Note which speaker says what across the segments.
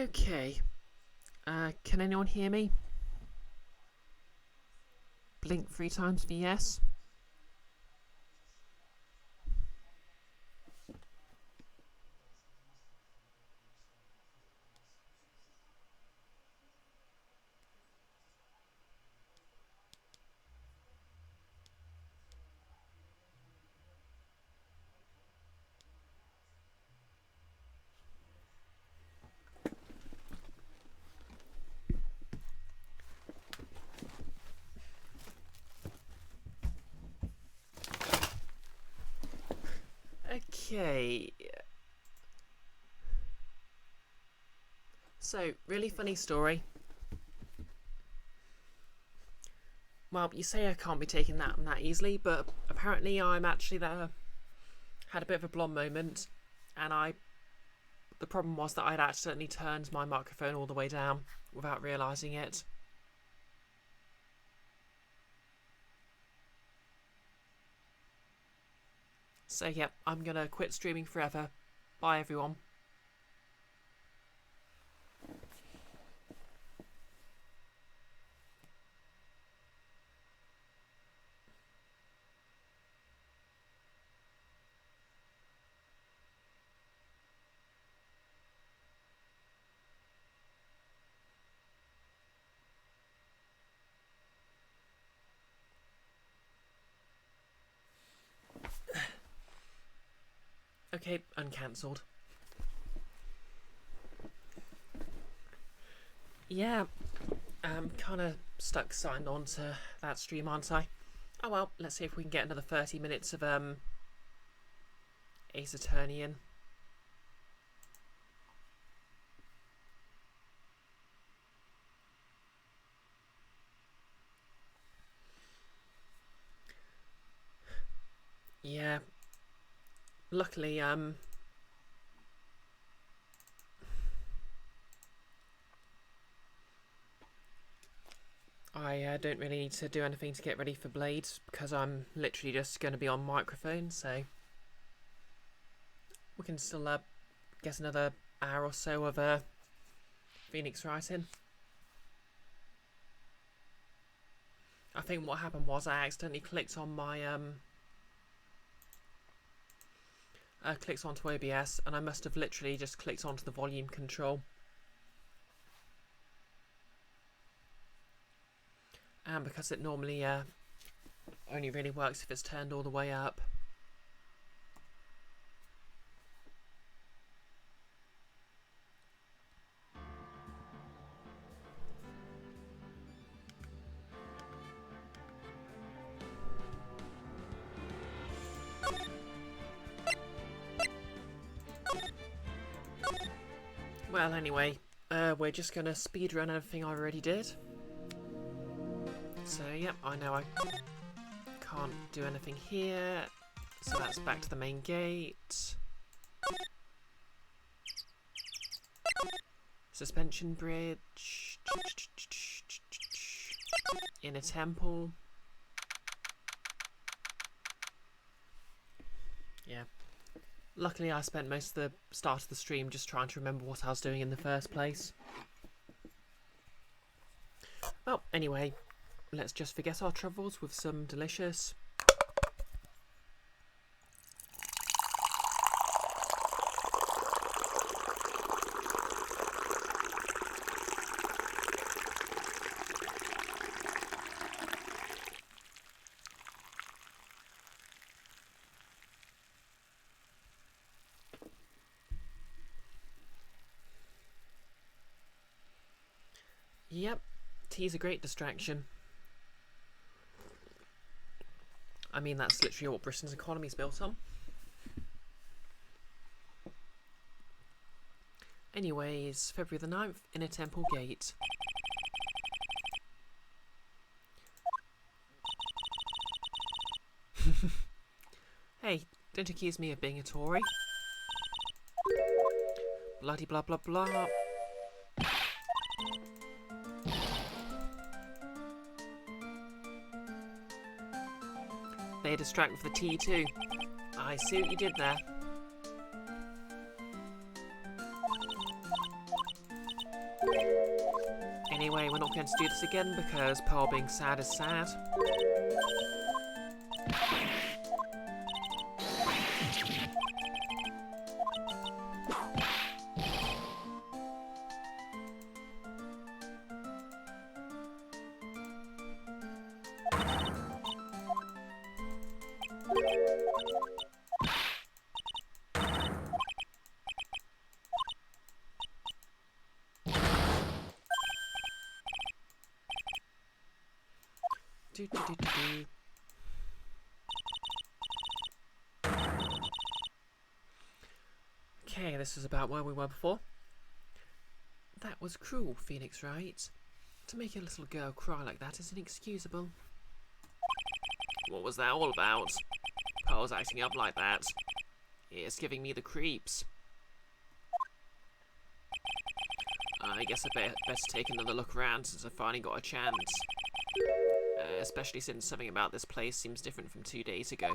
Speaker 1: Okay. Can anyone hear me? Blink 3 times for yes. Okay. So, really funny story. Well, you say I can't be taken that easily, but apparently I'm actually there. Had a bit of a blonde moment, and the problem was that I'd accidentally turned my microphone all the way down without realising it. So yeah, I'm gonna quit streaming forever. Bye everyone. Okay, uncancelled. Yeah, I'm kind of stuck signed on to that stream, aren't I? Oh well, let's see if we can get another 30 minutes of Ace Attorney in. Yeah. Luckily, I don't really need to do anything to get ready for Blades because I'm literally just going to be on microphone, so we can still get another hour or so of Phoenix writing. I think what happened was I accidentally clicked on my clicked onto OBS, and I must have literally just clicked onto the volume control. And because it normally only really works if it's turned all the way up. Well, anyway, we're just going to speedrun everything I already did. So, yep, I know I can't do anything here. So that's back to the main gate. Suspension bridge. Inner temple. Yeah. Luckily I spent most of the start of the stream just trying to remember what I was doing in the first place. Well, anyway, let's just forget our troubles with some delicious Yep, tea's a great distraction. I mean, that's literally what Britain's economy's built on. Anyways, February the 9th, Inner Temple Gate. Hey, don't accuse me of being a Tory. Bloody blah blah blah. They distract with the T too. I see what you did there. Anyway, we're not going to do this again because Pearl being sad is sad. Do, do, do, do, do. Okay, this is about where we were before. That was cruel, Phoenix Wright. To make a little girl cry like that is inexcusable. What was that all about? Pearl's acting up like that. It's giving me the creeps. I guess I better take another look around since I finally got a chance. Especially since something about this place seems different from 2 days ago.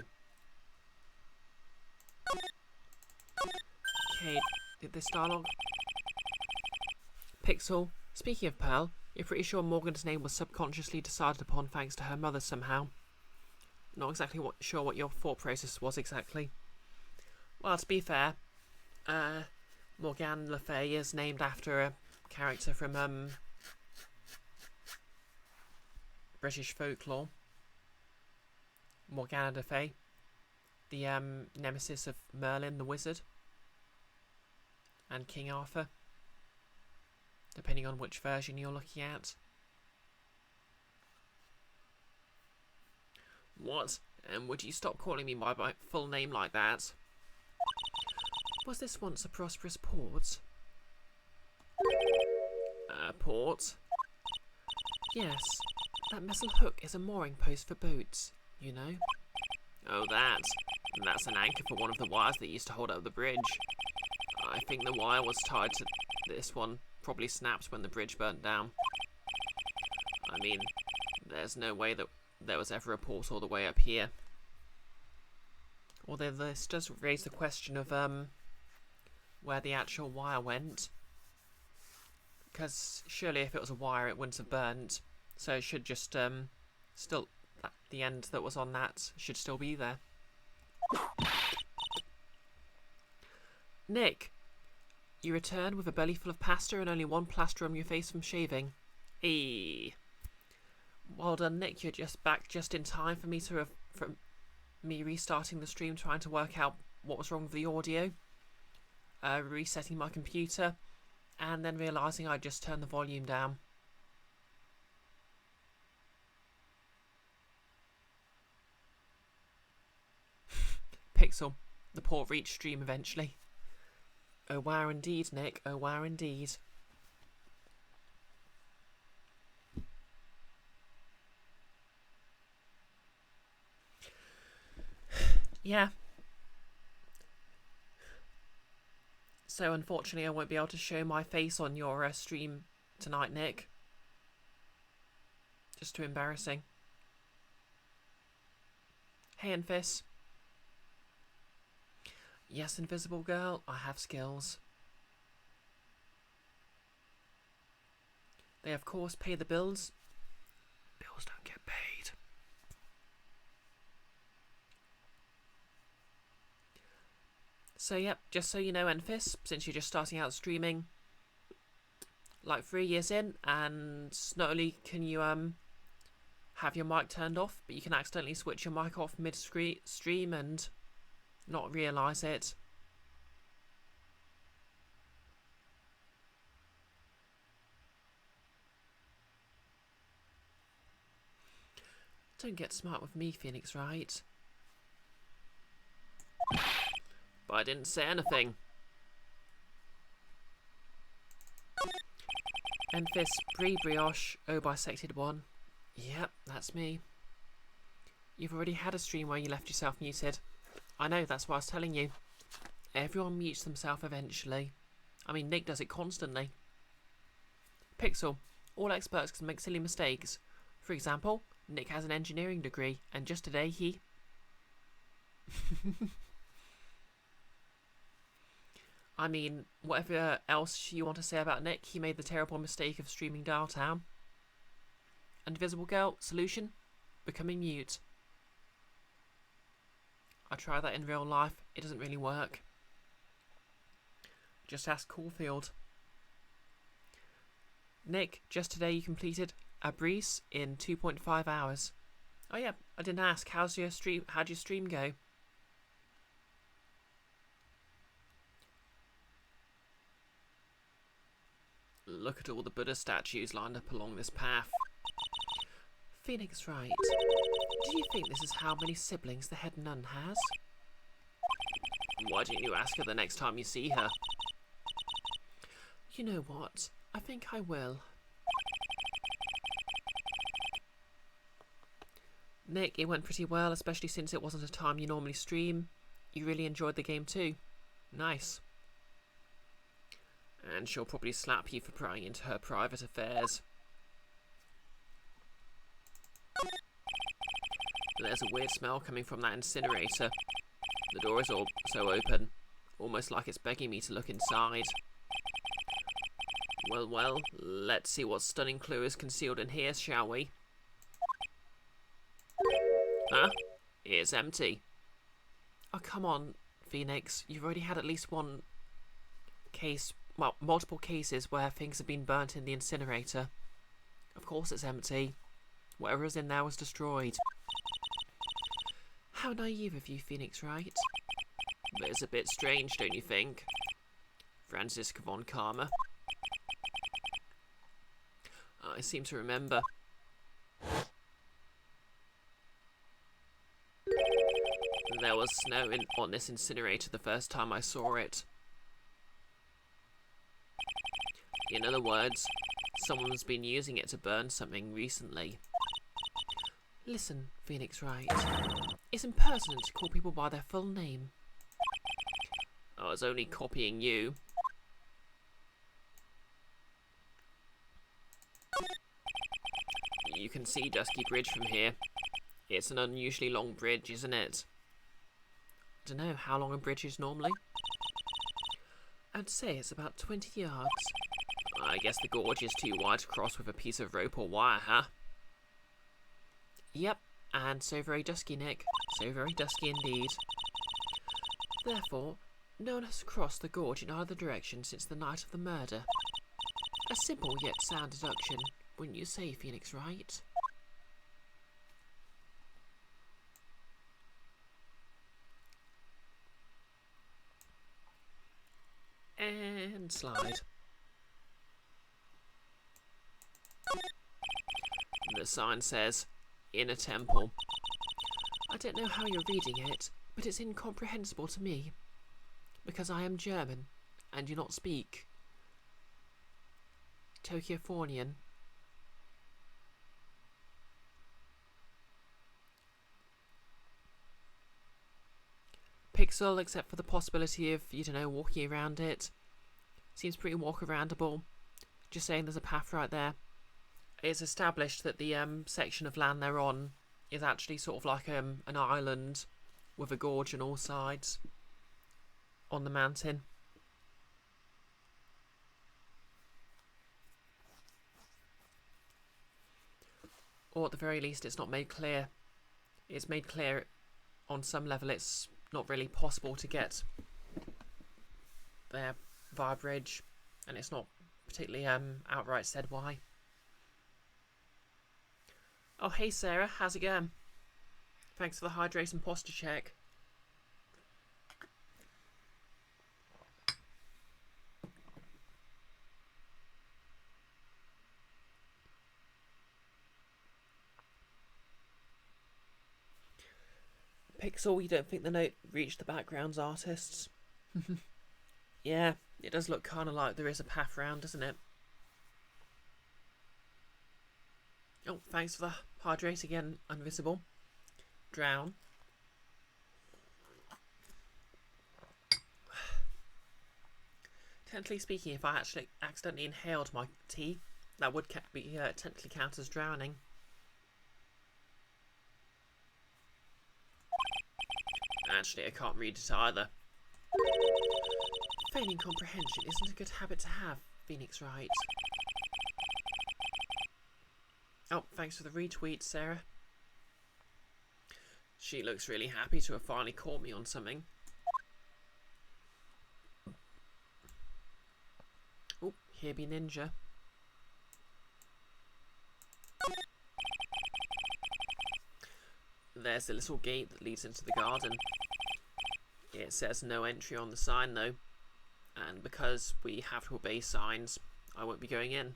Speaker 1: Okay, did this dialogue? Pixel, speaking of Pearl, you're pretty sure Morgan's name was subconsciously decided upon thanks to her mother somehow. Not exactly sure what your thought process was exactly. Well, to be fair, Morgane Le Fay is named after a character from British folklore. Morgana Le Fay, the nemesis of Merlin the Wizard and King Arthur, depending on which version you're looking at. What? And would you stop calling me by my full name like that? Was this once a prosperous port? Port? Yes. That metal hook is a mooring post for boats, you know. Oh, that's an anchor for one of the wires that used to hold up the bridge. I think the wire was tied to this one, probably snapped when the bridge burnt down. I mean, there's no way that there was ever a port all the way up here. Although this does raise the question of where the actual wire went. Because surely if it was a wire it wouldn't have burnt. So it should just still, the end that was on that should still be there. Nick, you returned with a belly full of pasta and only one plaster on your face from shaving. Eee. Well done, Nick. You're just back just in time for me me restarting the stream, trying to work out what was wrong with the audio, resetting my computer, and then realising I just turned the volume down. Pixel, the port reached stream eventually. Oh wow indeed, Nick, oh wow indeed. Yeah. So unfortunately I won't be able to show my face on your stream tonight, Nick. Just too embarrassing. Hey, Enfys. Yes, Invisible Girl, I have skills. They of course pay the bills. Bills don't get paid. So yep, just so you know, Enfys, since you're just starting out streaming, like 3 years in, and not only can you have your mic turned off, but you can accidentally switch your mic off mid-stream and not realise it. Don't get smart with me, Phoenix Wright. But I didn't say anything. Enfys, BisectedBrioche, oh bisected one. Yep, that's me. You've already had a stream where you left yourself muted. I know, that's what I was telling you. Everyone mutes themselves eventually. I mean, Nick does it constantly. Pixel, all experts can make silly mistakes. For example, Nick has an engineering degree, and just today he... I mean, whatever else you want to say about Nick, he made the terrible mistake of streaming Dialtown. Invisible girl. Solution? Becoming mute. I tried that in real life. It doesn't really work. Just ask Caulfield. Nick, just today you completed a Brice in 2.5 hours. Oh yeah, I didn't ask. How'd your stream go? Look at all the Buddha statues lined up along this path. Phoenix right. Do you think this is how many siblings the head nun has? Why don't you ask her the next time you see her? You know what? I think I will. Nick, it went pretty well, especially since it wasn't a time you normally stream. You really enjoyed the game too. Nice. And she'll probably slap you for prying into her private affairs. There's a weird smell coming from that incinerator. The door is also open, almost like it's begging me to look inside. Well, let's see what stunning clue is concealed in here, shall we? Huh? It's empty. Oh, come on, Phoenix. You've already had at least one case, well, multiple cases where things have been burnt in the incinerator. Of course it's empty. Whatever is in there was destroyed. How naive of you, Phoenix Wright. But it's a bit strange, don't you think? Franziska von Karma. I seem to remember. There was snow on this incinerator the first time I saw it. In other words, someone's been using it to burn something recently. Listen, Phoenix Wright. It's impertinent to call people by their full name. I was only copying you. You can see Dusky Bridge from here. It's an unusually long bridge, isn't it? I don't know how long a bridge is normally. I'd say it's about 20 yards. I guess the gorge is too wide to cross with a piece of rope or wire, huh? Yep, and so very dusky, Nick. So very dusky indeed. Therefore, no one has crossed the gorge in either direction since the night of the murder. A simple yet sound deduction, wouldn't you say, Phoenix Wright? And slide. The sign says, "In a temple." I don't know how you're reading it, but it's incomprehensible to me. Because I am German, and do not speak Tokyophonian. Pixel, except for the possibility of, you don't know, walking around it. Seems pretty walk-aroundable. Just saying there's a path right there. It's established that the section of land they're on is actually sort of like an island with a gorge on all sides on the mountain. Or at the very least it's not made clear. It's made clear on some level it's not really possible to get there via bridge, and it's not particularly outright said why. Oh hey Sarah, how's it going? Thanks for the hydrate and posture check. Pixel, you don't think the note reached the backgrounds artists? Yeah, it does look kind of like there is a path round, doesn't it? Oh, thanks for the hydrate again, Invisible. Drown. Technically speaking, if I actually accidentally inhaled my tea, that would be technically count as drowning. Actually, I can't read it either. Feigning comprehension isn't a good habit to have, Phoenix Wright. Oh, thanks for the retweet, Sarah. She looks really happy to have finally caught me on something. Oh, here be Ninja. There's the little gate that leads into the garden. It says no entry on the sign though, and because we have to obey signs, I won't be going in.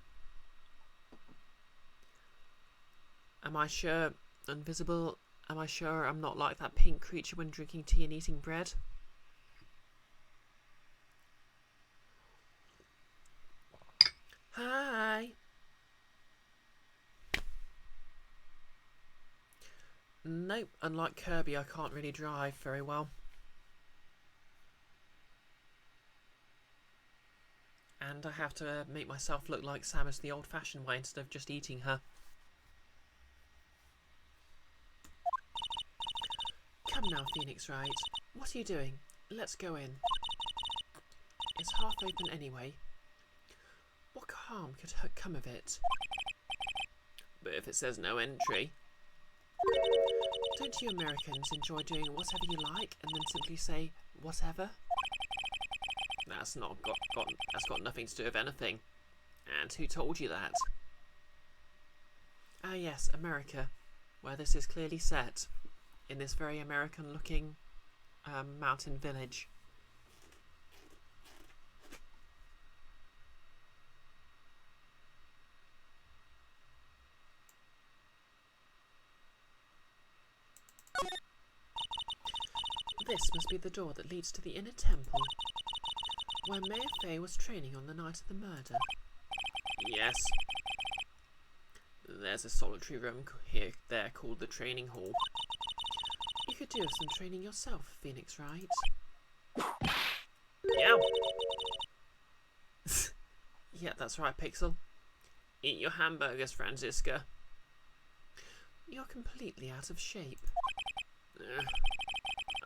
Speaker 1: Am I sure, invisible? Am I sure I'm not like that pink creature when drinking tea and eating bread? Hi! Nope, unlike Kirby, I can't really drive very well. And I have to make myself look like Samus the old-fashioned way instead of just eating her. Come now, Phoenix Wright. What are you doing? Let's go in. It's half open anyway. What harm could come of it? But if it says no entry... Don't you Americans enjoy doing whatever you like and then simply say, whatever? That's got nothing to do with anything. And who told you that? Ah yes, America, where this is clearly set, in this very American-looking mountain village. This must be the door that leads to the inner temple, where Mayor Fay was training on the night of the murder. Yes. There's a solitary room there called the training hall. You could do some training yourself, Phoenix Wright. Yeah. Yeah, that's right, Pixel. Eat your hamburgers, Franziska. You're completely out of shape.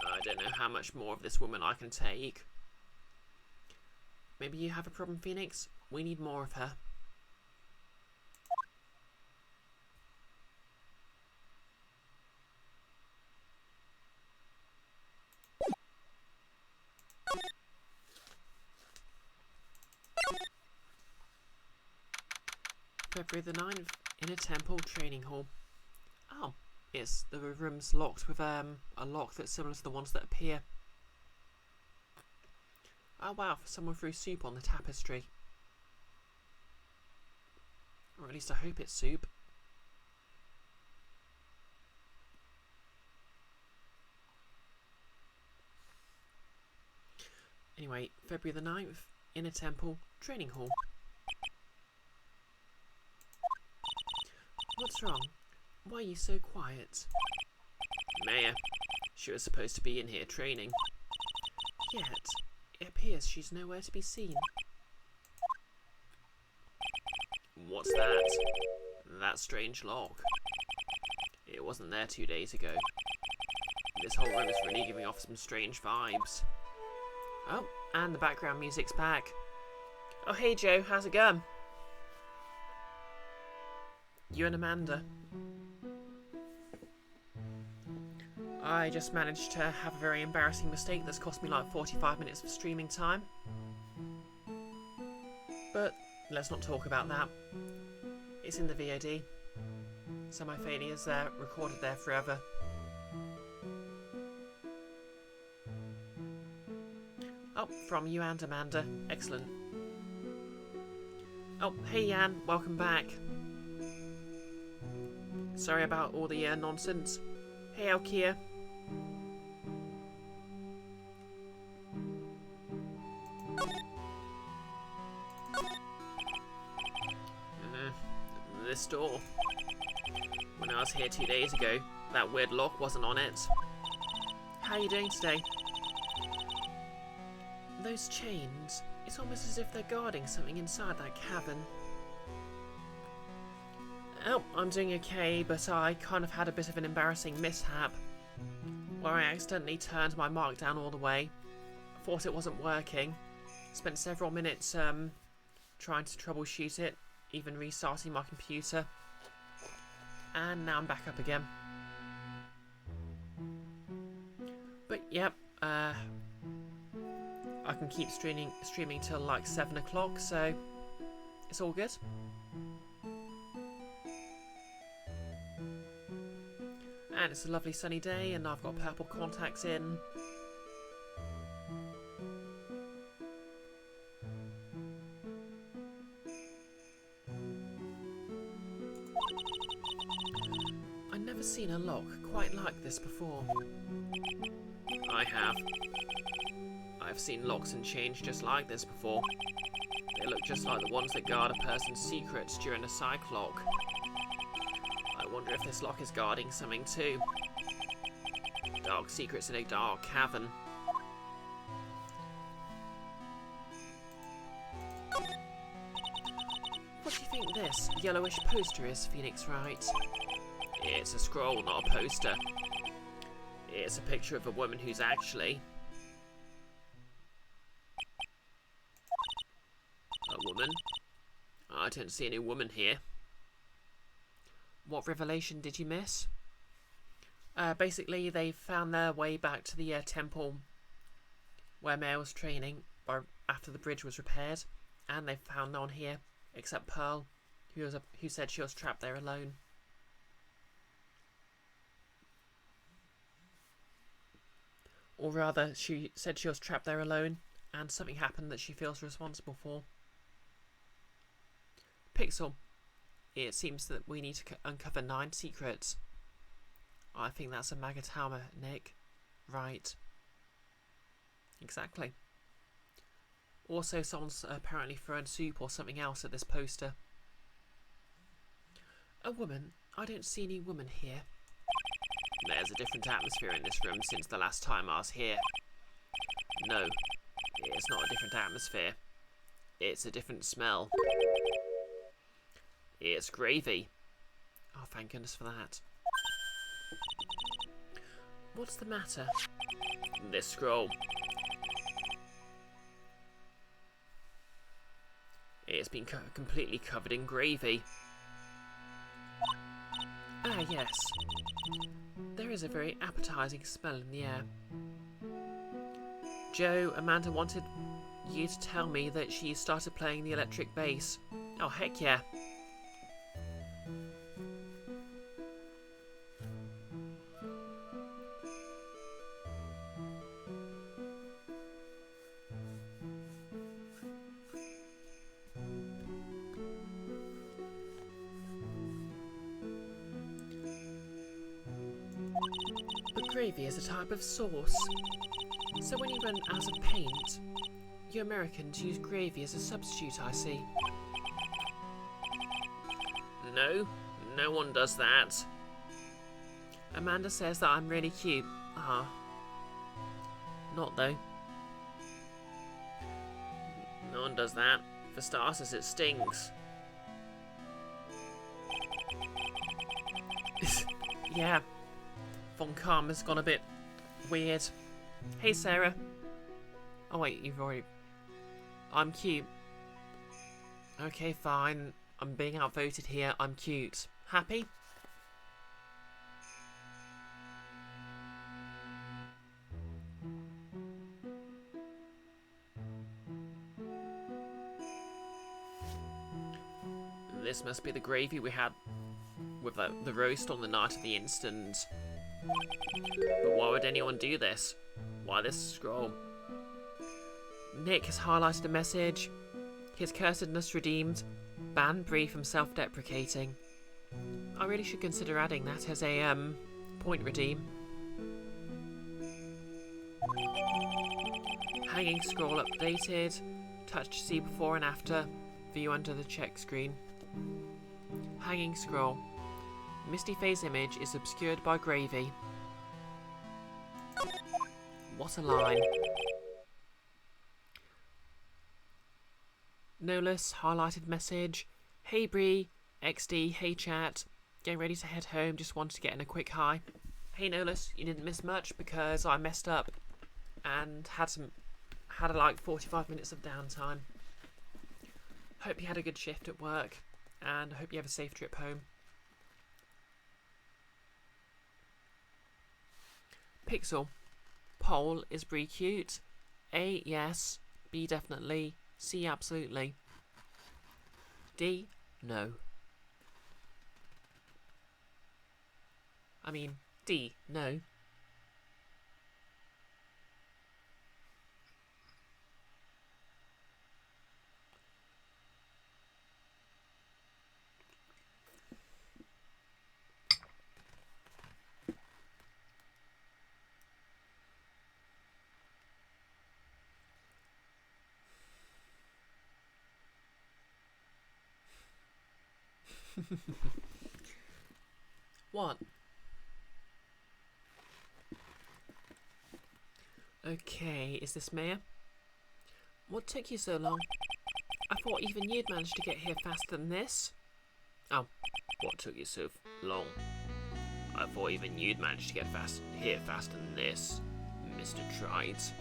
Speaker 1: I don't know how much more of this woman I can take. Maybe you have a problem, Phoenix? We need more of her. February the 9th, Inner Temple Training Hall. Oh, yes, the room's locked with a lock that's similar to the ones that appear. Oh wow, someone threw soup on the tapestry. Or at least I hope it's soup. Anyway, February the 9th, Inner Temple Training Hall. What's wrong? Why are you so quiet? Mayor, she was supposed to be in here training. Yet, it appears she's nowhere to be seen. What's that? That strange lock. It wasn't there 2 days ago. This whole room is really giving off some strange vibes. Oh, and the background music's back. Oh hey Joe, how's it going? You and Amanda. I just managed to have a very embarrassing mistake that's cost me like 45 minutes of streaming time. But let's not talk about that. It's in the VOD. So my failures are recorded there forever. Oh, from you and Amanda. Excellent. Oh, hey Jan, welcome back. Sorry about all the nonsense. Hey Alkia. This door. When I was here 2 days ago, that weird lock wasn't on it. How are you doing today? Those chains, it's almost as if they're guarding something inside that cabin. Oh, I'm doing okay, but I kind of had a bit of an embarrassing mishap where I accidentally turned my markdown all the way. Thought it wasn't working. Spent several minutes trying to troubleshoot it, even restarting my computer. And now I'm back up again. But yep, I can keep streaming till like 7 o'clock, so it's all good. And it's a lovely sunny day, and I've got purple contacts in. I've never seen a lock quite like this before. I have. I've seen locks and chains just like this before. They look just like the ones that guard a person's secrets during a psych lock. I wonder if this lock is guarding something too. Dark secrets in a dark cavern. What do you think this yellowish poster is, Phoenix Wright? It's a scroll, not a poster. It's a picture of a woman who's actually... a woman? I don't see any woman here. What revelation did you miss? Basically, they found their way back to the temple where Mare was training after the bridge was repaired, and they found no one here except Pearl, who said she was trapped there alone. Or rather, she said she was trapped there alone, and something happened that she feels responsible for. Pixel, it seems that we need to uncover 9 secrets. I think that's a Magatama, Nick. Right. Exactly. Also, someone's apparently thrown soup or something else at this poster. A woman? I don't see any woman here. There's a different atmosphere in this room since the last time I was here. No, it's not a different atmosphere. It's a different smell. It's gravy. Oh, thank goodness for that. What's the matter? This scroll. It's been completely covered in gravy. Ah, yes. There is a very appetizing smell in the air. Joe, Amanda wanted you to tell me that she started playing the electric bass. Oh, heck yeah. Gravy is a type of sauce. So when you run out of paint, you Americans use gravy as a substitute, I see. No, no one does that. Amanda says that I'm really cute. Not though. No one does that. For starters, it stings. Yeah. Von Karma's gone a bit weird. Hey, Sarah. Oh, wait, you've already... I'm cute. Okay, fine. I'm being outvoted here. I'm cute. Happy? This must be the gravy we had with the roast on the night of the incident. But why would anyone do this? Why this scroll? Nick has highlighted a message. His cursedness redeemed. Ban Bree from self-deprecating. I really should consider adding that as a point redeem. Hanging scroll updated. Touch to see before and after. View under the check screen. Hanging scroll. Misty Faye's image is obscured by gravy. What a line. Nolus, highlighted message. Hey Bree, XD, hey chat. Getting ready to head home, just wanted to get in a quick hi. Hey Nolus, you didn't miss much because I messed up and had like 45 minutes of downtime. Hope you had a good shift at work and I hope you have a safe trip home. Pixel. Poll, is Brie cute? A, yes. B, definitely. C, absolutely. D, no. I mean, D, no. What? Okay, is this Maya? What took you so long? I thought even you'd managed to get here faster than this. Oh, what took you so long? I thought even you'd managed to get here faster than this, Mr. Trides.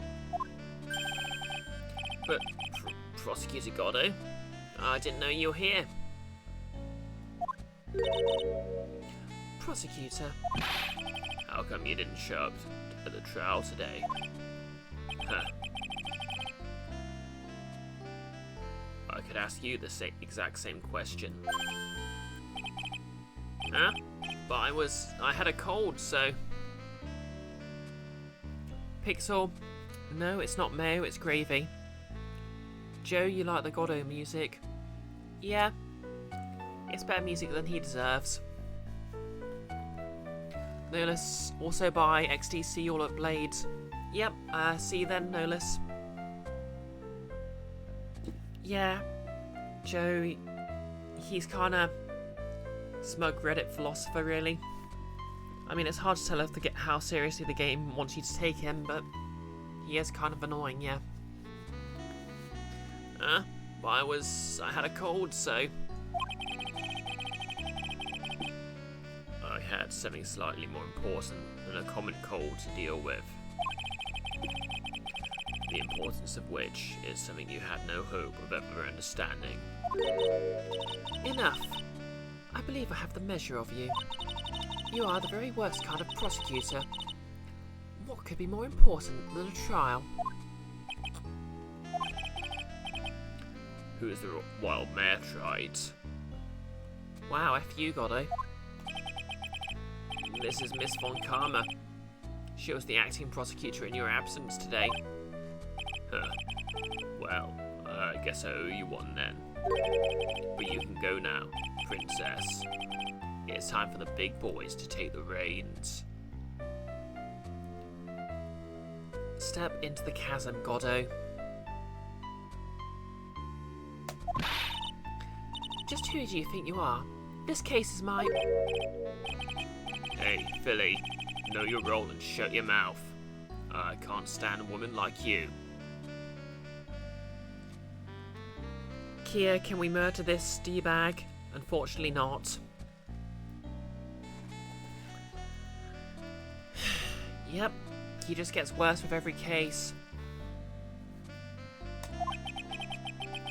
Speaker 1: But, Prosecutor Goddo, I didn't know you were here. Prosecutor. How come you didn't show up at the trial today? Huh. I could ask you the exact same question. Huh? But I had a cold, so... Pixel. No, it's not mayo, it's gravy. Joe, you like the Goddo music? Yeah. It's better music than he deserves. Nolus, also by XTC all at Blades. Yep, see you then, Nolus. Yeah, Joe, he's kinda smug Reddit philosopher, really. I mean, it's hard to tell how seriously the game wants you to take him, but he is kind of annoying, yeah. But I had a cold, so... I had something slightly more important than a common cold to deal with. The importance of which is something you had no hope of ever understanding. Enough. I believe I have the measure of you. You are the very worst kind of prosecutor. What could be more important than a trial? Who is the wild mare Trides? Wow, F you, Goddo. This is Miss Von Karma. She was the acting prosecutor in your absence today. Huh. Well, I guess I owe you one then. But you can go now, Princess. It's time for the big boys to take the reins. Step into the chasm, Goddo. Just who do you think you are? This case is mine. Hey, Philly, know your role and shut your mouth. I can't stand a woman like you. Kia, can we murder this D-bag? Unfortunately not. Yep, he just gets worse with every case.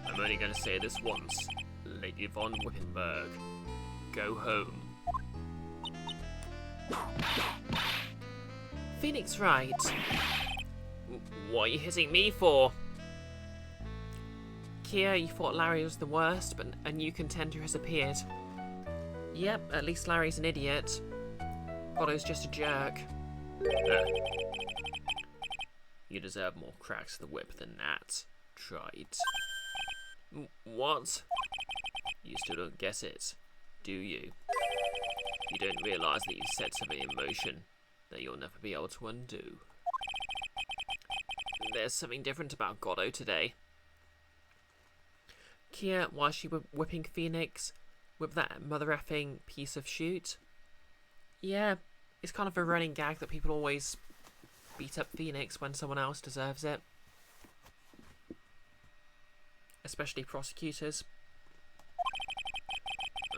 Speaker 1: I'm only going to say this once, Lady von Wickenburg. Go home. Phoenix Wright. What are you hitting me for? Kia, you thought Larry was the worst, but a new contender has appeared. Yep, at least Larry's an idiot. Goddo's just a jerk. You deserve more cracks to the whip than that. Tried. What? You still don't get it, do you? You don't realise that you've set something in motion that you'll never be able to undo. There's something different about Goddo today. Kia, why is she whipping Phoenix with that mother effing piece of shoot? Yeah, it's kind of a running gag that people always beat up Phoenix when someone else deserves it. Especially prosecutors.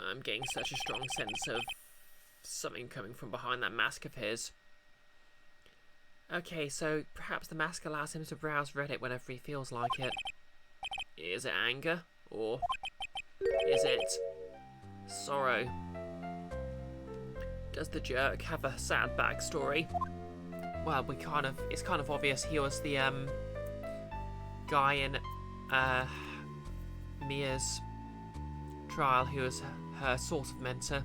Speaker 1: I'm getting such a strong sense of something coming from behind that mask of his. Okay, so perhaps the mask allows him to browse Reddit whenever he feels like it. Is it anger? Or is it sorrow? Does the jerk have a sad backstory? well, it's kind of obvious he was the guy in Mia's trial who was her sort of mentor.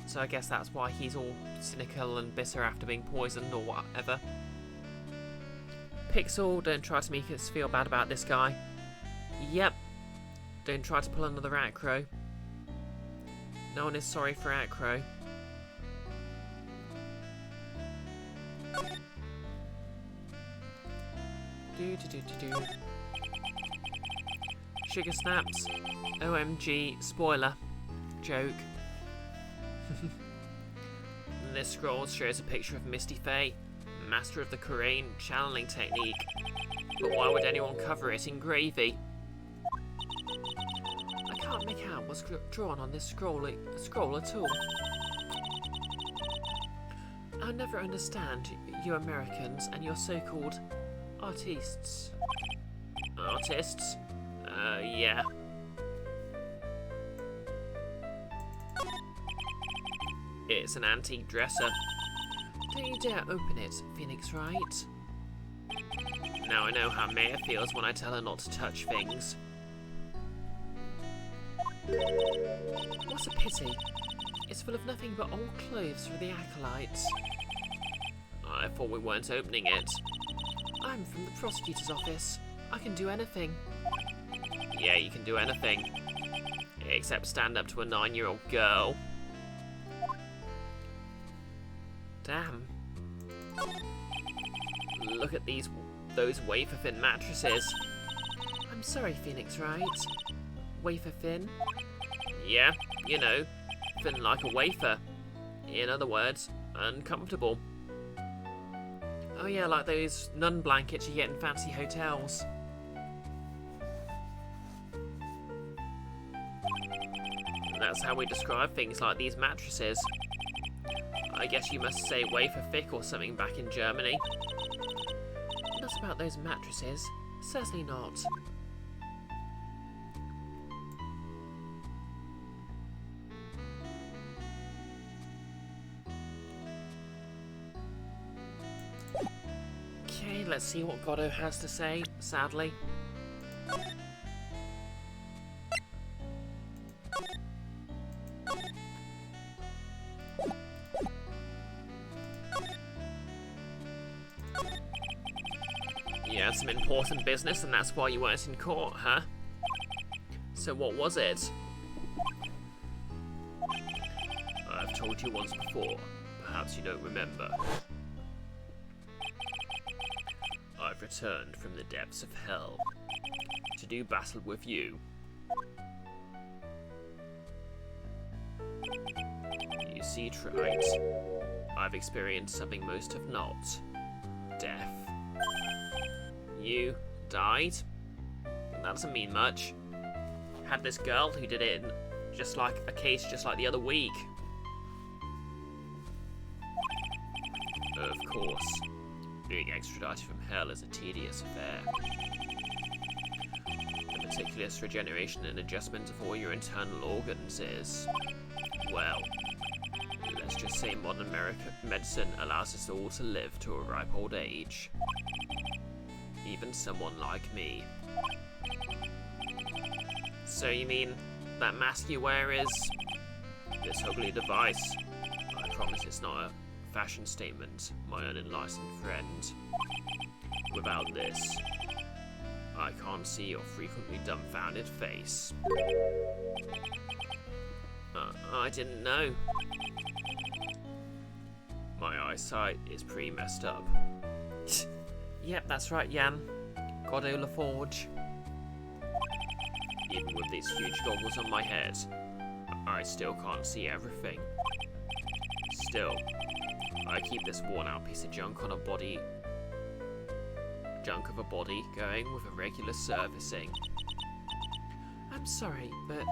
Speaker 1: So I guess that's why he's all cynical and bitter after being poisoned or whatever. Pixel, don't try to make us feel bad about this guy. Yep. Don't try to pull another Acro. No one is sorry for Acro. Sugar snaps. OMG. Spoiler. Joke. This scroll shows a picture of Misty Faye, master of the Korean channeling technique. But why would anyone cover it in gravy? I can't make out what's drawn on this scroll at all. I'll never understand you Americans and your so-called artists. Artists? Yeah. It's an antique dresser. Don't you dare open it, Phoenix Wright. Now I know how Maya feels when I tell her not to touch things. What a pity. It's full of nothing but old clothes for the acolytes. I thought we weren't opening it. I'm from the prosecutor's office. I can do anything. Yeah, you can do anything. Except stand up to a 9-year-old girl. Damn. Look at those wafer-thin mattresses. I'm sorry, Phoenix Wright. Wafer-thin? Yeah, you know, thin like a wafer. In other words, uncomfortable. Oh yeah, like those nun blankets you get in fancy hotels. That's how we describe things like these mattresses. I guess you must say wafer thick or something back in Germany. Not about those mattresses. Certainly not. Okay, let's see what Godot has to say, sadly. You had some important business and that's why you weren't in court, huh? So what was it? I've told you once before. Perhaps you don't remember. I've returned from the depths of hell to do battle with you. You see, Trite, I've experienced something most have not. Death. You died? That doesn't mean much. Had this girl who did it in just like a case just like the other week. Of course. Being extradited from hell is a tedious affair. The meticulous regeneration and adjustment of all your internal organs is, well, let's just say modern medicine allows us all to live to a ripe old age. Even someone like me. So you mean that mask you wear is this ugly device? I promise it's not a fashion statement, my unenlightened friend. Without this, I can't see your frequently dumbfounded face. I didn't know. My eyesight is pretty messed up. Yep, that's right, Jan. Godot LaForge. Even with these huge goggles on my head, I still can't see everything. Still, I keep this worn-out piece of junk of a body going with a regular servicing. I'm sorry, but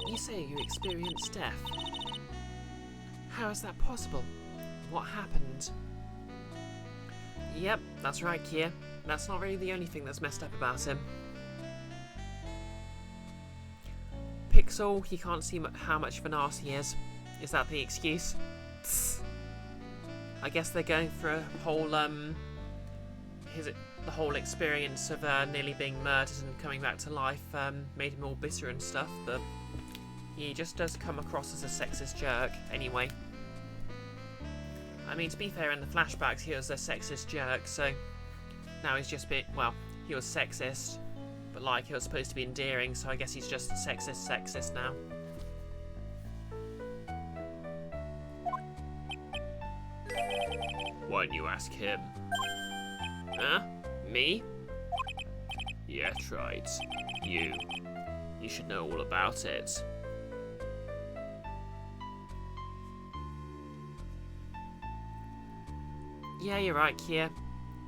Speaker 1: you say you experienced death. How is that possible? What happened? Yep, that's right, Kier. That's not really the only thing that's messed up about him. Pixel, he can't see how much of an arse he is. Is that the excuse? I guess they're going for a whole, the whole experience of nearly being murdered and coming back to life made him all bitter and stuff, but he just does come across as a sexist jerk anyway. I mean, to be fair, in the flashbacks he was a sexist jerk, so now he's just been, well, he was sexist, but like, he was supposed to be endearing, so I guess he's just sexist now. Why don't you ask him? Huh? Me? Yeah, right. You. You should know all about it. Yeah, you're right, Kia.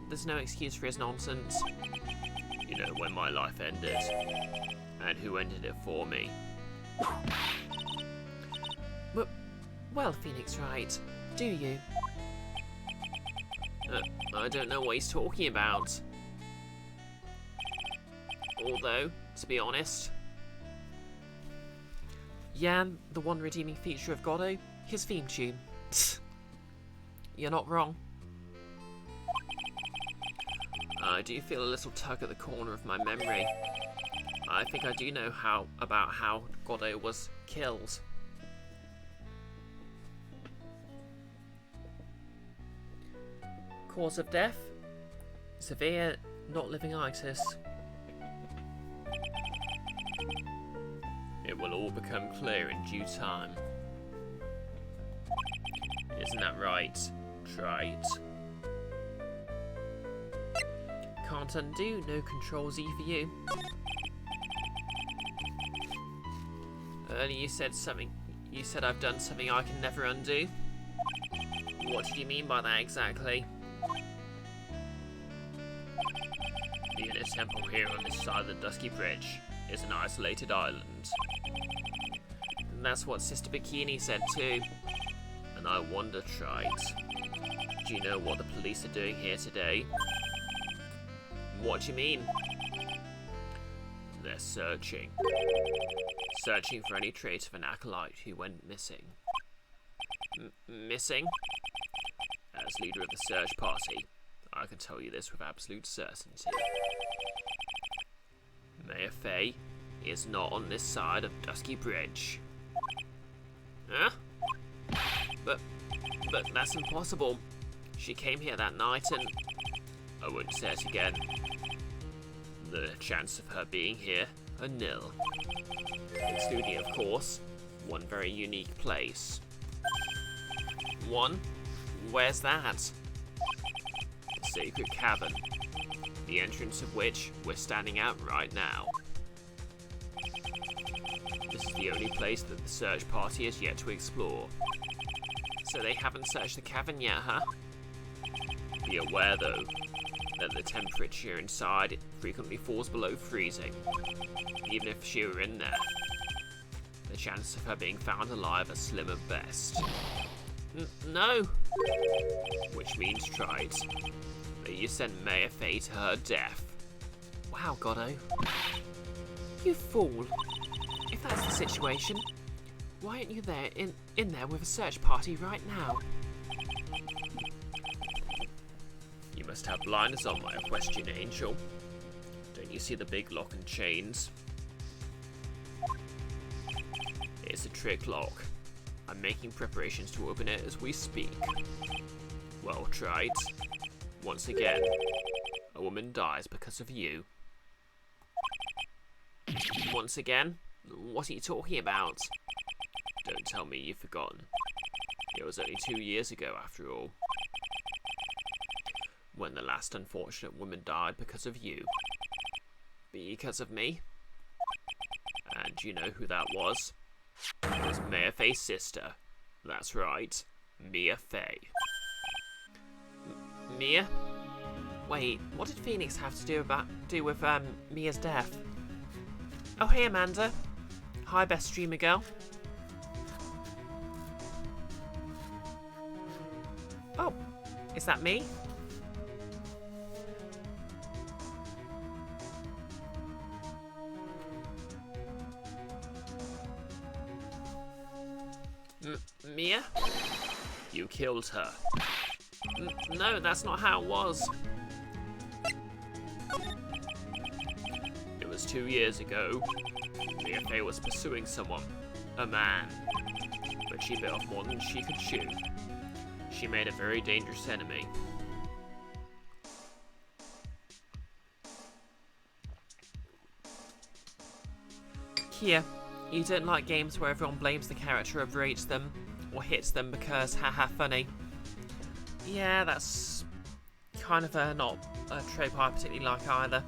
Speaker 1: There's no excuse for his nonsense. You know when my life ended, and who ended it for me. Well, Phoenix Wright, do you? I don't know what he's talking about. Although, to be honest... Yeah, the one redeeming feature of Godot, his theme tune. You're not wrong. I do feel a little tug at the corner of my memory. I think I do know about how Godot was killed. Cause of death? Severe not living itis. It will all become clear in due time. Isn't that right? Trite. Can't undo, no control Z for you. Earlier you said something. You said I've done something I can never undo. What did you mean by that exactly? The inner temple here on this side of the Dusky Bridge is an isolated island. And that's what Sister Bikini said too. And I wonder, Trite, do you know what the police are doing here today? What do you mean? They're searching. Searching for any trace of an acolyte who went missing. Missing? As leader of the search party, I can tell you this with absolute certainty. Mayor Faye is not on this side of Dusky Bridge. Huh? But that's impossible. She came here that night and... I won't say it again. The chance of her being here are nil. Excluding, of course, one very unique place. One? Where's that? The Sacred Cavern, the entrance of which we're standing at right now. This is the only place that the search party has yet to explore. So they haven't searched the cavern yet, huh? Be aware, though, that the temperature inside frequently falls below freezing. Even if she were in there, the chances of her being found alive are slim at best. No! Which means, Trite, that you sent Mayor Faye to her death. Wow, Godot. You fool. If that's the situation, why aren't you there in there with a search party right now? You must have blinders on, my equestrian angel. Don't you see the big lock and chains? It's a trick lock. I'm making preparations to open it as we speak. Well tried. Once again, a woman dies because of you. Once again? What are you talking about? Don't tell me you've forgotten. It was only 2 years ago, after all, when the last unfortunate woman died because of you. Because of me? And you know who that was? It was Mayor Faye's sister. That's right, Mia Faye. Mia? Wait, what did Phoenix have to do with Mia's death? Oh, hey Amanda. Hi, best streamer girl. Oh, is that me? Mia? You killed her. No, that's not how it was. It was 2 years ago. BFA was pursuing someone, a man, but she bit off more than she could chew. She made a very dangerous enemy. Kia, you don't like games where everyone blames the character or berates them, or hits them because haha funny. Yeah, that's kind of not a trope I particularly like either.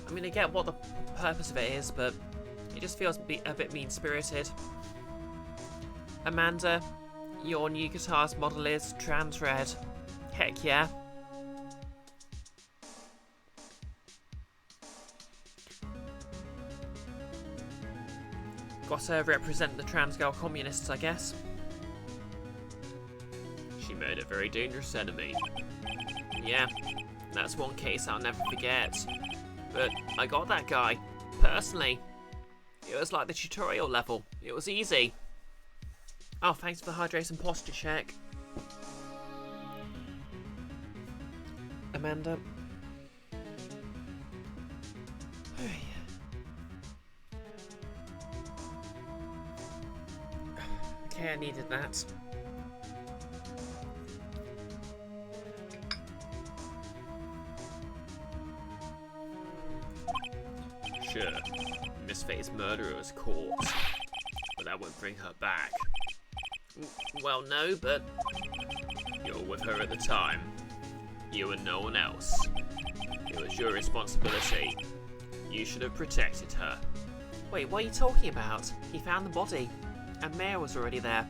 Speaker 1: I mean, I get what the purpose of it is, but it just feels a bit mean-spirited. Amanda, your new guitar's model is trans red. Heck yeah. Gotta represent the trans girl communists, I guess. She made a very dangerous enemy. Yeah, that's one case I'll never forget. But I got that guy, personally. It was like the tutorial level. It was easy. Oh, thanks for the hydration posture check. Amanda. Okay, I needed that. Sure, Miss Faye's murderer was caught, but that won't bring her back. Well, no, but you were with her at the time. You and no one else. It was your responsibility. You should have protected her. Wait, what are you talking about? He found the body, and Maya was already there.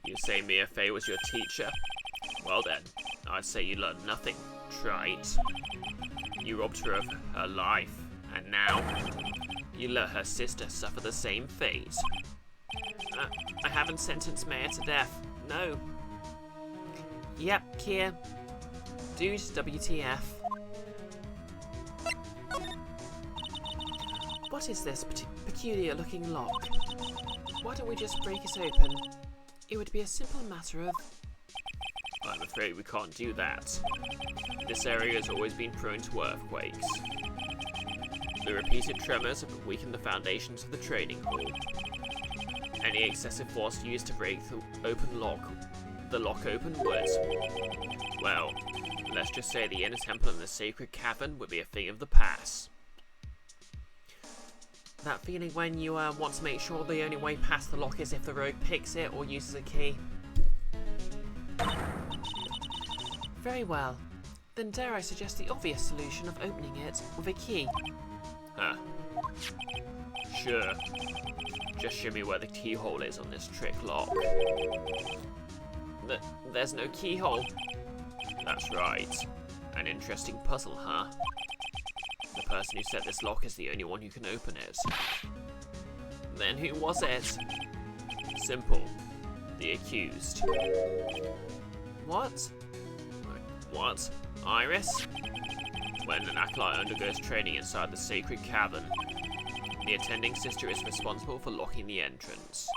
Speaker 1: You say Mia Fey was your teacher? Well then, I'd say you learned nothing. Trite. You robbed her of her life, and now you let her sister suffer the same fate. I haven't sentenced Maya to death. No. Yep, Kia. Dude, WTF. What is this peculiar-looking lock? Why don't we just break it open? It would be a simple matter of... I'm afraid we can't do that. This area has always been prone to earthquakes. The repeated tremors have weakened the foundations of the training hall. Any excessive force used to break the lock open would... Well, let's just say the inner temple and the sacred cavern would be a thing of the past. That feeling when you want to make sure the only way past the lock is if the rogue picks it or uses a key. Very well. Then dare I suggest the obvious solution of opening it with a key? Huh. Sure. Just show me where the keyhole is on this trick lock. There's no keyhole. That's right. An interesting puzzle, huh? The person who set this lock is the only one who can open it. Then who was it? Simple. The accused. What? What? Iris? When an acolyte undergoes training inside the sacred cavern, the attending sister is responsible for locking the entrance.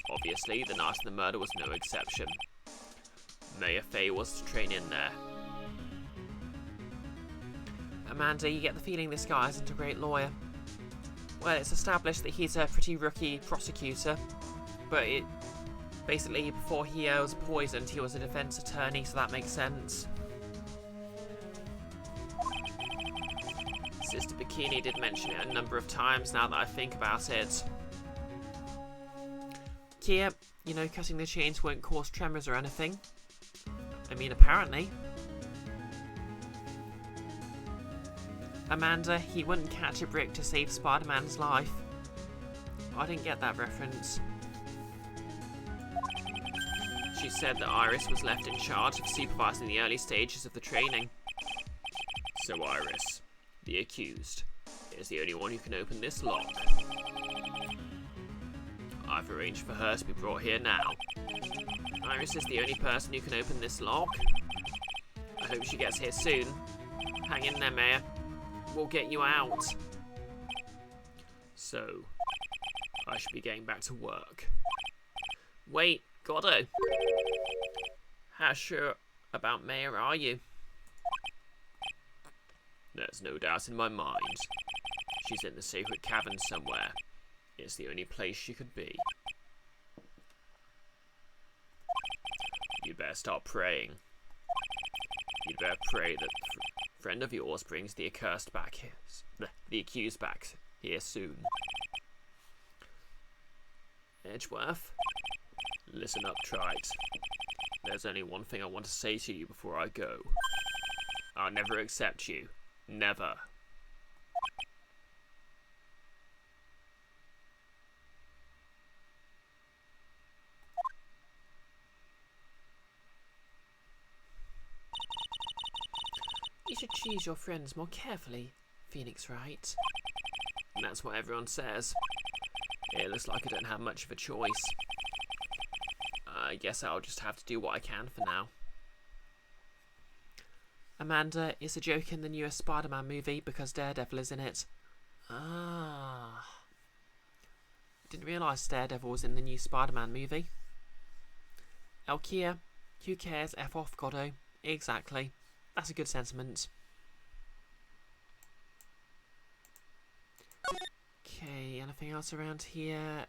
Speaker 1: Obviously, the night of the murder was no exception. Maya Fey was to train in there. Amanda, you get the feeling this guy isn't a great lawyer. Well, it's established that he's a pretty rookie prosecutor, but basically before he was poisoned, he was a defense attorney, so that makes sense. Sister Bikini did mention it a number of times now that I think about it. Kia, you know, cutting the chains won't cause tremors or anything. I mean, apparently. Amanda, he wouldn't catch a brick to save Spider-Man's life. I didn't get that reference. She said that Iris was left in charge of supervising the early stages of the training. So Iris, the accused, is the only one who can open this lock. I've arranged for her to be brought here now. Iris is the only person who can open this lock. I hope she gets here soon. Hang in there, Maya. We'll get you out. So, I should be getting back to work. Wait, Goddo. How sure about Maya are you? There's no doubt in my mind. She's in the sacred cavern somewhere. It's the only place she could be. You'd better start praying. You'd better pray that a friend of yours brings the accused back here soon. Edgeworth, listen up, Trite. There's only one thing I want to say to you before I go. I'll never accept you. Never. You should choose your friends more carefully, Phoenix Wright. That's what everyone says. It looks like I don't have much of a choice. I guess I'll just have to do what I can for now. Amanda is a joke in the newest Spider-Man movie because Daredevil is in it. Ah. Didn't realise Daredevil was in the new Spider-Man movie. Elkia, who cares? F off, Goddo. Exactly. That's a good sentiment. Okay, anything else around here?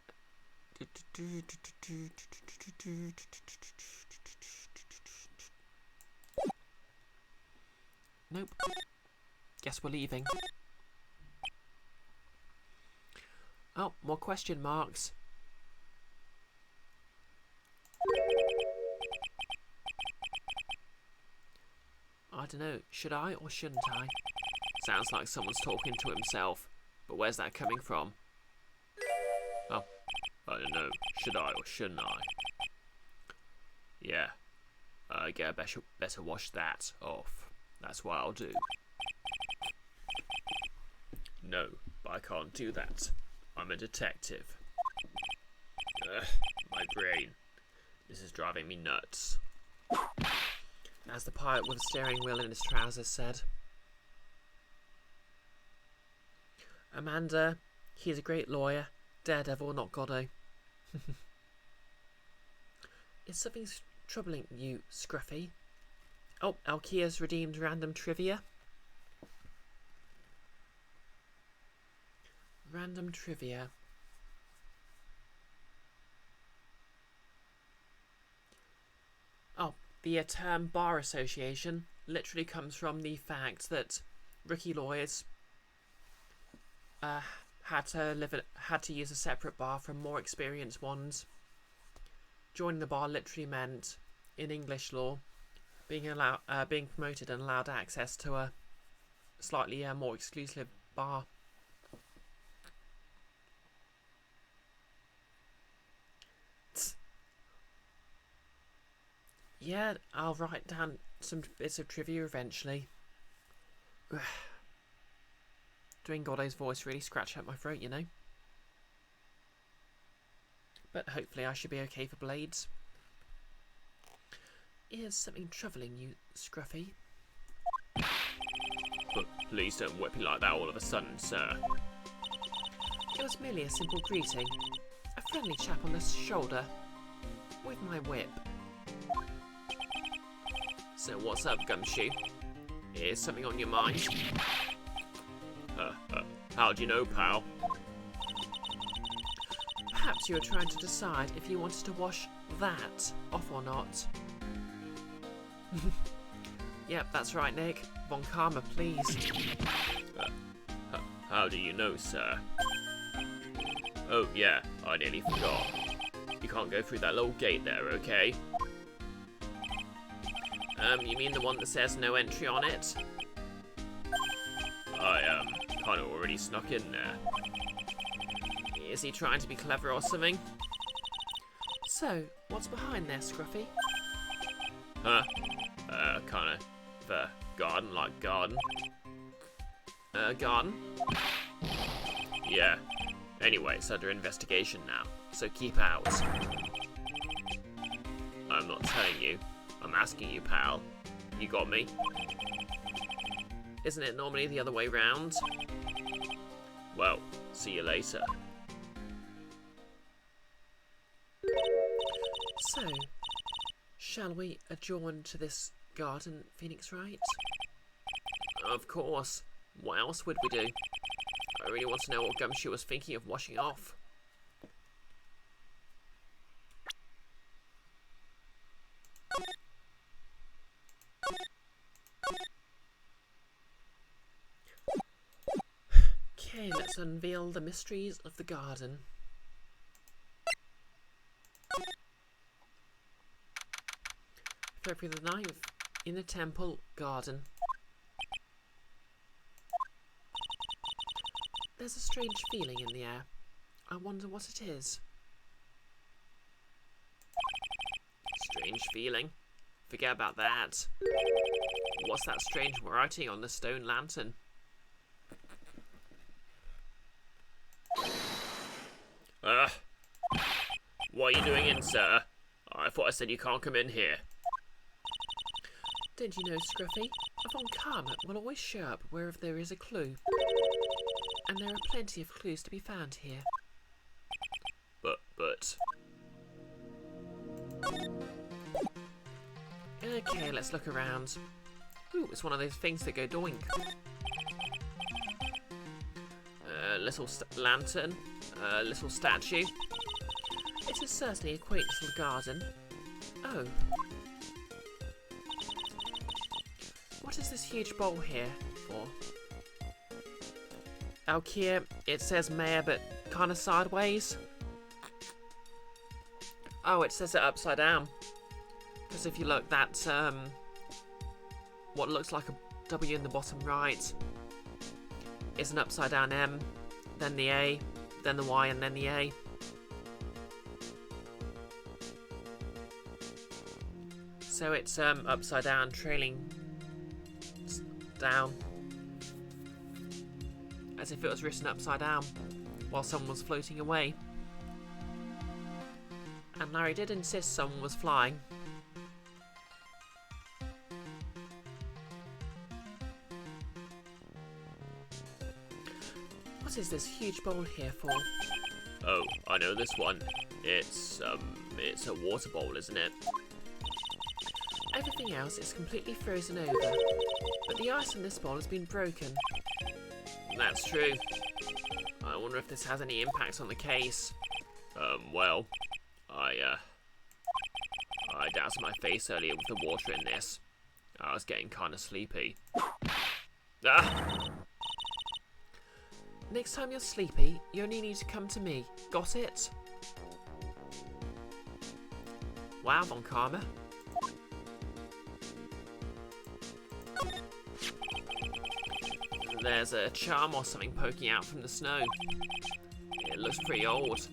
Speaker 1: Nope. Guess we're leaving. Oh, more question marks. I don't know, should I or shouldn't I? Sounds like someone's talking to himself, but where's that coming from? Oh, I don't know, should I or shouldn't I? Yeah, I get better wash that off. That's what I'll do. No, but I can't do that. I'm a detective. Ugh, my brain. This is driving me nuts. As the pirate with a steering wheel in his trousers said. Amanda, he's a great lawyer. Daredevil, not Goddo. Is something troubling you, Scruffy? Oh, Alkia's redeemed random trivia. Random trivia. Oh, the term bar association literally comes from the fact that rookie lawyers had to use a separate bar from more experienced ones. Joining the bar literally meant, in English law, being promoted and allowed access to a slightly more exclusive bar. Yeah, I'll write down some bits of trivia eventually. Doing Goddo's voice really scratched up my throat, you know. But hopefully I should be okay for Blades. Is something troubling you, Scruffy? But please don't whip me like that all of a sudden, sir. It was merely a simple greeting. A friendly chap on the shoulder. With my whip. So what's up, Gumshoe? Is something on your mind? How do you know, pal? Perhaps you were trying to decide if you wanted to wash that off or not. Yep, that's right, Nick. Von Karma, please. How do you know, sir? Oh, yeah, I nearly forgot. You can't go through that little gate there, okay? You mean the one that says no entry on it? I, kind of already snuck in there. Is he trying to be clever or something? So, what's behind there, Scruffy? Huh? Kind of, garden-like garden. Garden? Yeah. Anyway, it's under investigation now, so keep out. I'm not telling you. I'm asking you, pal. You got me? Isn't it normally the other way round? Well, see you later. So, shall we adjourn to this garden, Phoenix Wright? Of course. What else would we do? I really want to know what Gumshoe was thinking of washing off. Okay, let's unveil the mysteries of the garden. February the 9th, in the temple garden. There's a strange feeling in the air. I wonder what it is. Strange feeling? Forget about that. What's that strange writing on the stone lantern? What are you doing in, sir? I thought I said you can't come in here. Don't you know, Scruffy? A Von Karma will always show up wherever there is a clue. And there are plenty of clues to be found here. But... Okay, let's look around. Ooh, it's one of those things that go doink. Little lantern. Little statue. It is certainly a quaint little garden. Oh. What is this huge bowl here for? Alkia, it says mayor, but kind of sideways. Oh, it says it upside down. Because if you look, that's what looks like a W in the bottom right is an upside down M, then the A, then the Y, and then the A. So it's upside down, trailing down. As if it was written upside down while someone was floating away. And Larry did insist someone was flying. What is this huge bowl here for? Oh, I know this one. It's a water bowl, isn't it? Everything else is completely frozen over, but the ice in this bowl has been broken. That's true. I wonder if this has any impact on the case. Well, I doused my face earlier with the water in this. I was getting kind of sleepy. Ah! Next time you're sleepy, you only need to come to me. Got it? Wow, Von Karma. There's a charm or something poking out from the snow. It looks pretty old.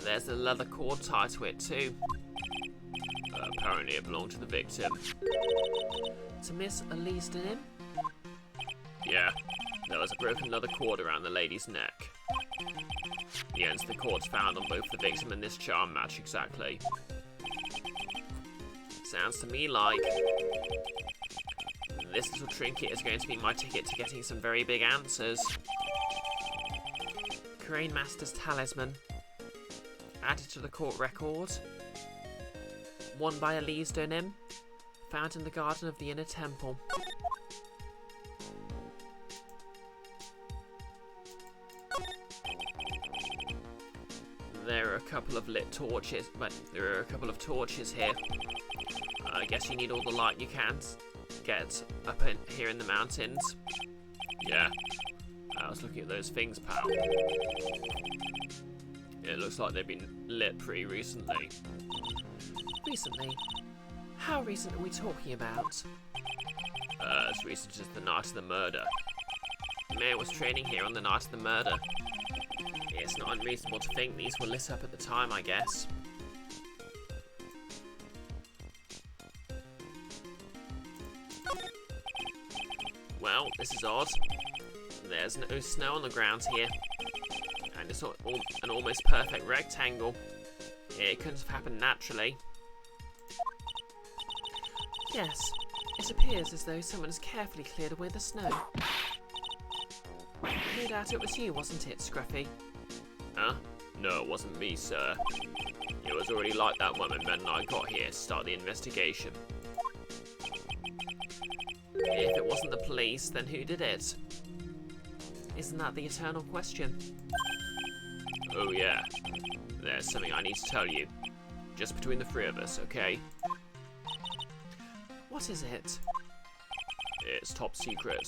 Speaker 1: There's a leather cord tied to it too. Apparently it belonged to the victim. To Miss Elise Denim? Yeah, there was a broken leather cord around the lady's neck. The ends of the cords found on both the victim and this charm match exactly. Sounds to me like this little trinket is going to be my ticket to getting some very big answers. Crane Master's Talisman. Added to the court record. Won by Elise Donim. Found in the garden of the inner temple. There are a couple of lit torches, but there are a couple of torches here. I guess you need all the light you can get up in here in the mountains. Yeah, I was looking at those things, pal. It looks like they've been lit pretty recently. Recently? How recent are we talking about? As recent as the night of the murder. The mayor was training here on the night of the murder. It's not unreasonable to think these were lit up at the time, I guess. Well, this is odd. There's no snow on the ground here. And it's an almost perfect rectangle. It couldn't have happened naturally. Yes, it appears as though someone has carefully cleared away the snow. No doubt it was you, wasn't it, Scruffy? Huh? No, it wasn't me, sir. It was already like that when I got here to start the investigation. If it wasn't the police, then who did it? Isn't that the eternal question? Oh yeah, there's something I need to tell you. Just between the three of us, okay? What is it? It's top secret.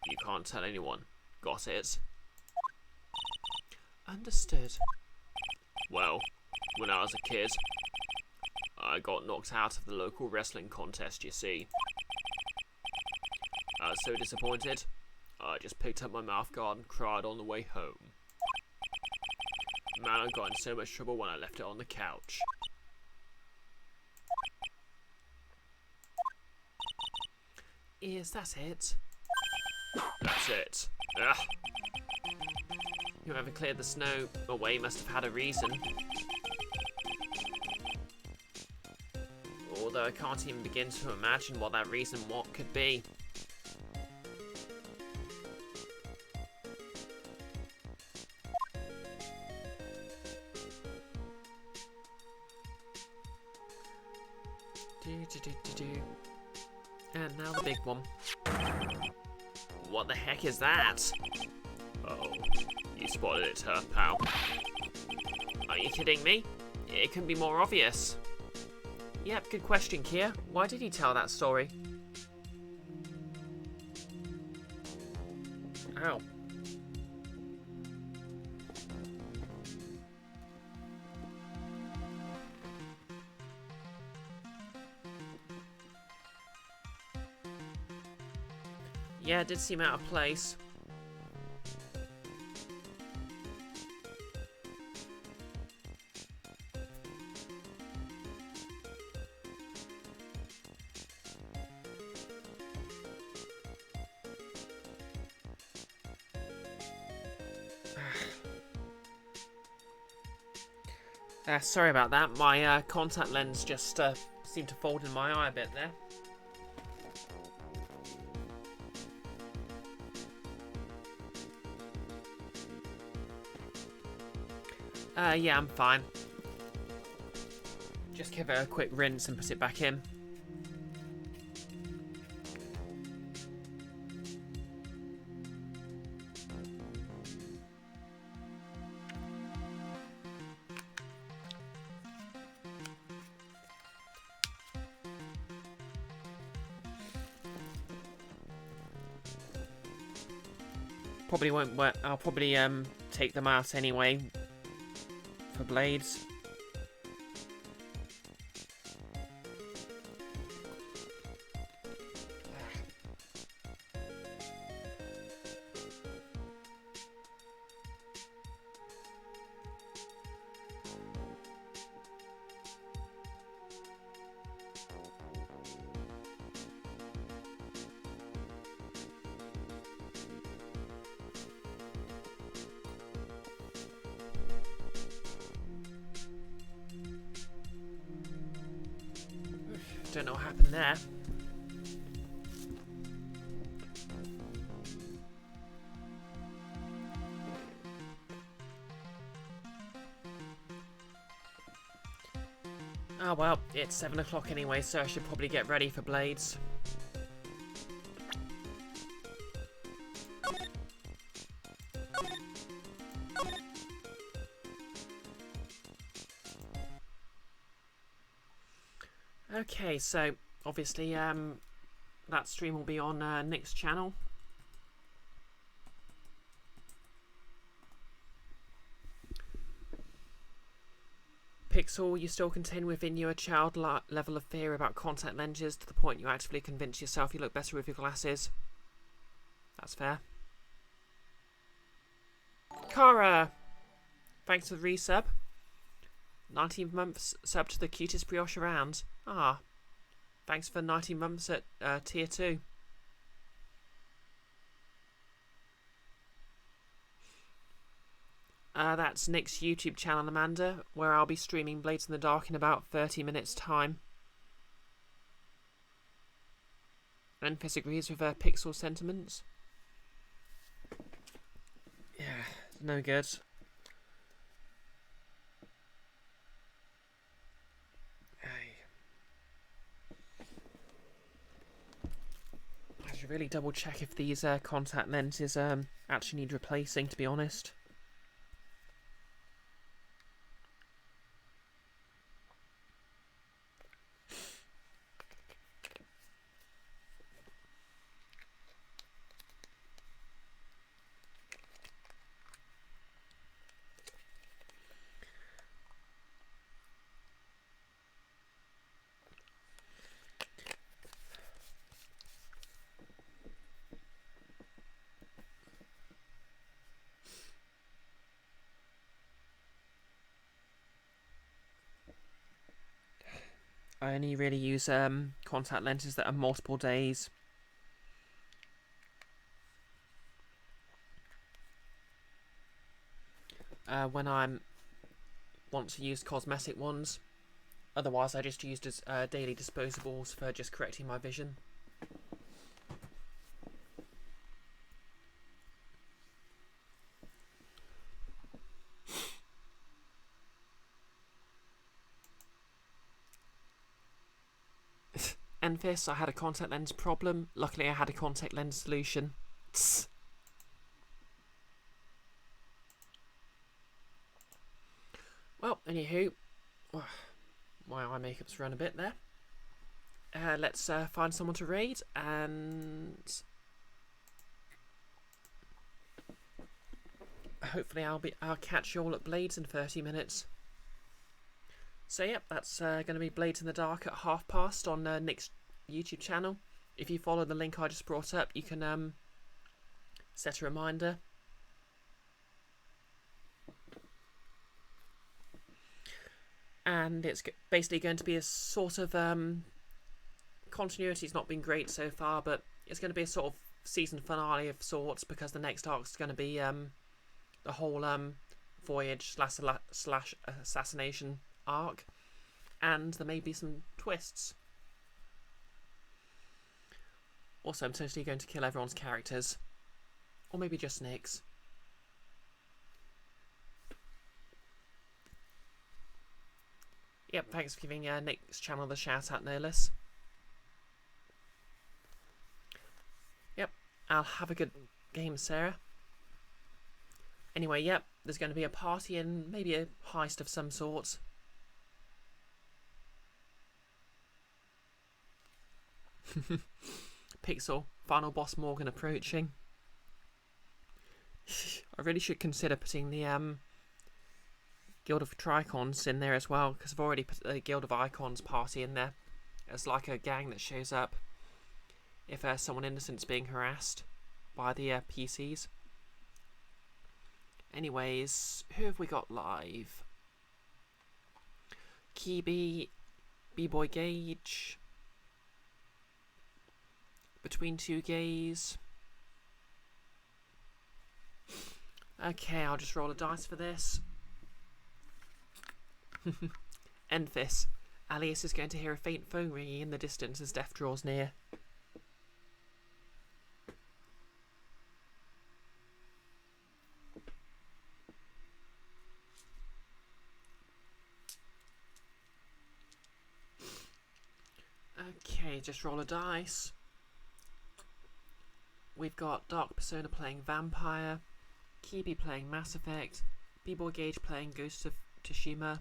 Speaker 1: You can't tell anyone. Got it? Understood. Well, when I was a kid, I got knocked out of the local wrestling contest, you see. I was so disappointed, I just picked up my mouth guard and cried on the way home. Man, I got in so much trouble when I left it on the couch. Is that it? That's it. Ugh. Whoever cleared the snow away must have had a reason. Although I can't even begin to imagine what that reason could be. And now the big one. What the heck is that? Oh, you spotted it, huh, pal? Are you kidding me? It couldn't be more obvious. Yep, good question, Kia. Why did he tell that story? Ow. Yeah, it did seem out of place. Sorry about that. My contact lens just seemed to fold in my eye a bit there. Yeah, I'm fine. Just give it a quick rinse and put it back in. Probably won't work. I'll probably take them out anyway for blades. Don't know what happened there. Oh well, it's 7 o'clock anyway, so I should probably get ready for blades. Okay, so obviously that stream will be on Nick's channel. Pixel, you still contain within you a child level of fear about contact lenses to the point you actively convince yourself you look better with your glasses. That's fair. Cara! Thanks for the resub. 19 months sub to the cutest brioche around. Ah. Thanks for 19 months at tier 2. That's Nick's YouTube channel, Amanda, where I'll be streaming Blades in the Dark in about 30 minutes' time. Enfys agrees with Pixel sentiments. Yeah, no good. should really double check if these contact lenses actually need replacing, to be honest. I only really use contact lenses that are multiple days. When I want to use cosmetic ones. Otherwise, I just used as daily disposables for just correcting my vision. Enfys, I had a contact lens problem. Luckily, I had a contact lens solution. Tss. Well, anywho, my eye makeup's run a bit there. Let's find someone to raid, and hopefully I'll catch you all at Blades in 30 minutes. So yep, that's going to be Blades in the Dark at past on Nick's YouTube channel. If you follow the link I just brought up, you can set a reminder. And it's basically going to be a sort of continuity's not been great so far, but it's going to be a sort of season finale of sorts, because the next arc is going to be the whole voyage slash assassination arc, and there may be some twists. Also, I'm totally going to kill everyone's characters, or maybe just Nick's. Yep, thanks for giving Nick's channel the shout out, no less. Yep, I'll have a good game, Sarah. Anyway, yep, there's going to be a party and maybe a heist of some sort. Pixel, final boss Morgan approaching. I really should consider putting the Guild of Tricons in there as well, because I've already put the Guild of Icons party in there as like a gang that shows up if someone innocent's being harassed by the PCs. Anyways, who have we got live? Kibi, B-Boy Gage, Between Two Gays. Okay, I'll just roll a dice for this. Enfys, Alias is going to hear a faint phone ringing in the distance as death draws near. Okay, just roll a dice. We've got Dark Persona playing Vampire, Kibi playing Mass Effect, B-Boy Gage playing Ghost of Tsushima,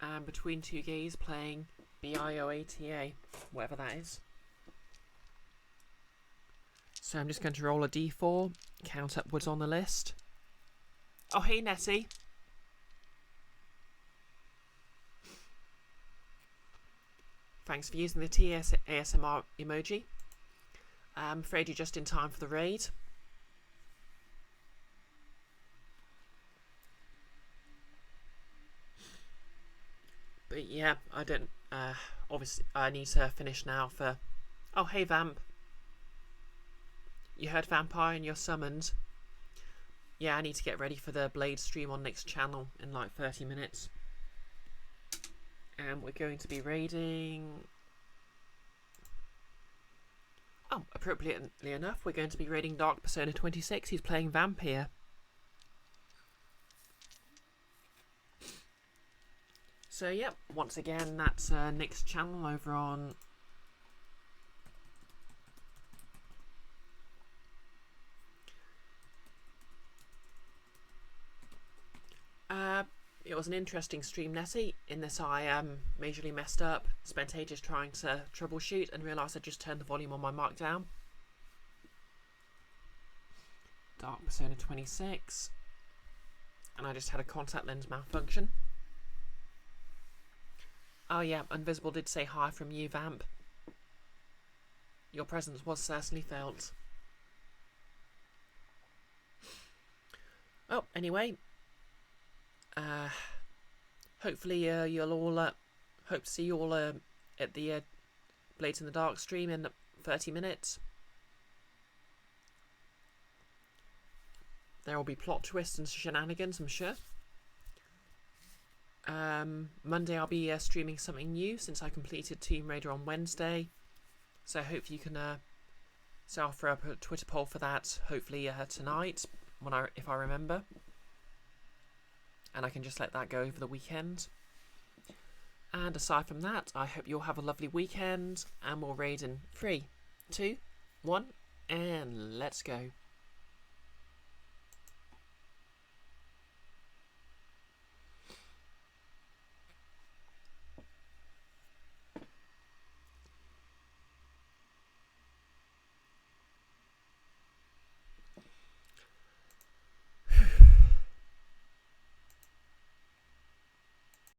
Speaker 1: and Between Two Gays playing BIOATA, whatever that is. So I'm just going to roll a d4, count upwards on the list. Oh, hey Nessie. Thanks for using the ASMR emoji. I'm afraid you're just in time for the raid. But yeah, I don't, obviously I need to finish now for... Oh, hey Vamp. You heard Vampire and you're summoned. Yeah, I need to get ready for the Blade stream on Nick's channel in like 30 minutes. And we're going to be raiding... Oh, appropriately enough, we're going to be raiding Dark Persona 26. He's playing Vamp here. So, yep, once again, that's Nick's channel over on It was an interesting stream, Nessie, in that I majorly messed up, spent ages trying to troubleshoot and realised I just turned the volume on my mic down. Dark Persona 26. And I just had a contact lens malfunction. Oh yeah, Invisible did say hi from you, Vamp. Your presence was certainly felt. Oh, anyway. Hopefully you'll all hope to see you all at the Blades in the Dark stream in 30 minutes. There will be plot twists and shenanigans, I'm sure. Monday I'll be streaming something new since I completed Tomb Raider on Wednesday. So hopefully you can so I'll throw up a Twitter poll for that hopefully tonight if I remember. And I can just let that go over the weekend. And aside from that, I hope you'll have a lovely weekend, and we'll raid in 3, 2, 1, and let's go.